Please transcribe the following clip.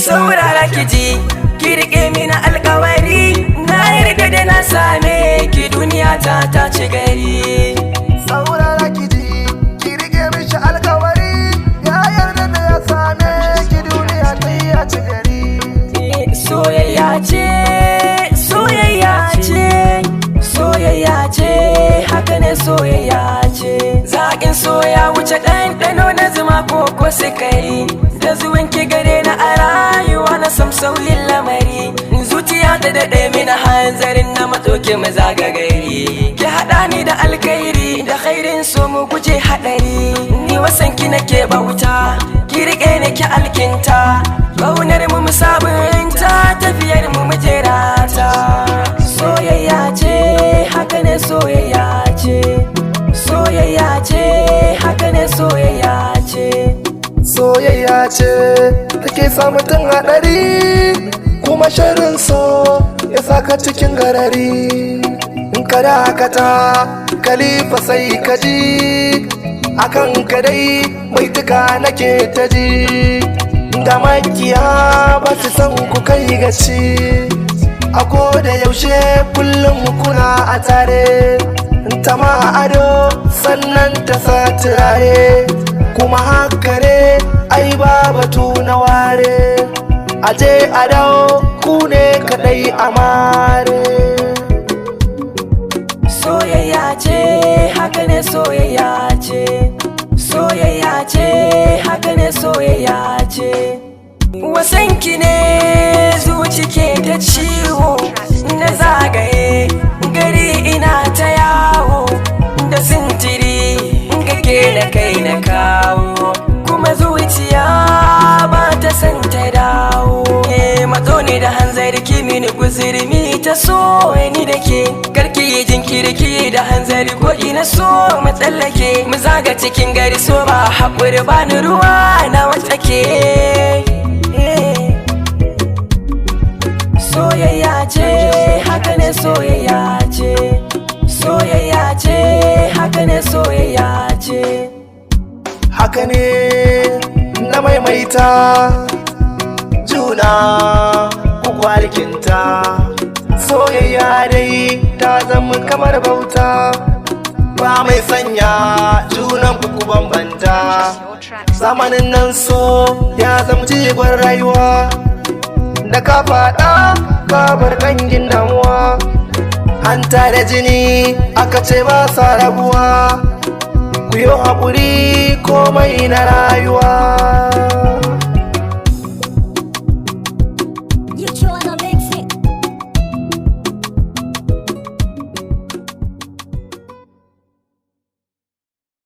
Saurara ki ji, ki rike mini alkawari, na yarda da na same ki duniya ta ci gari. Saurara ki ji, ki rike mishi alkawari, ya yarda da ya same ki duniya ta ci gari. Soyayya ce, soyayya ce, soyayya ce, haka ne soyayya ce. Zaƙin soya wuce ɗanɗano na zuma ko sukari, da zuwan ki gare na a rayuwa na sam sauyin lamari. Zuciya ta daɗe mini hanzarin na matsoke mu zaga gari. Ki haɗa ni da alkhairi, da khairin so mu guje haɗari. Ni wasan ki nake bauta, ki riƙe ni ki alkinta. Ƙaunar mu sabunta, tafiyar mu jerata. Soyayya ce, haka ne soyayya ce. Soyayya ce, haka ne soyayya ce. Soyayya ce take sa mutum haɗari, kuma shirin so ya saka cikin garari. In ka dakata kalifa sai ka ji, akan ka dai baituka nake ta ji. Da makiya ba su san ku kai gaci, a koda yaushe kullum kuna a tare. Ta ma ado sannan ta sa turare, kuma haka ne ai ba batu na ware. Aje a dawo ku ne kadai amare. Soyayya ce, haka ne soyayya ce. Soyayya ce, haka ne soyayya ce. Wasanki ne zuci ke ta ciwo, na zagaye gari ina ta yawo. Da sintiri kake da kai na kawo, kuma zuciya ba ta san ta dawo. Matso ne da hanzari ki mini guzurmi ta so ni da ke. Karki yi jinkiri ki da hanzari ko ina so mu tsallake. Mu zaga cikin gari so ba haƙuri ba ni ruwa na watsake. Soyayya ce, haka ne soyayya ce. Soyayya ce, haka ne soyayya ce. Haka ne na maimaita juna uku alkinta. Soyayya dai ta zama kamar bauta, ba mai sanya junan ku bambanta. Zamanin nan so ya zama jigon rayuwa, da ka faɗa ka bar dangin damuwa. Hanta da jini aka ce ba sa rabuwa, ku yi haƙuri komai na rayuwa.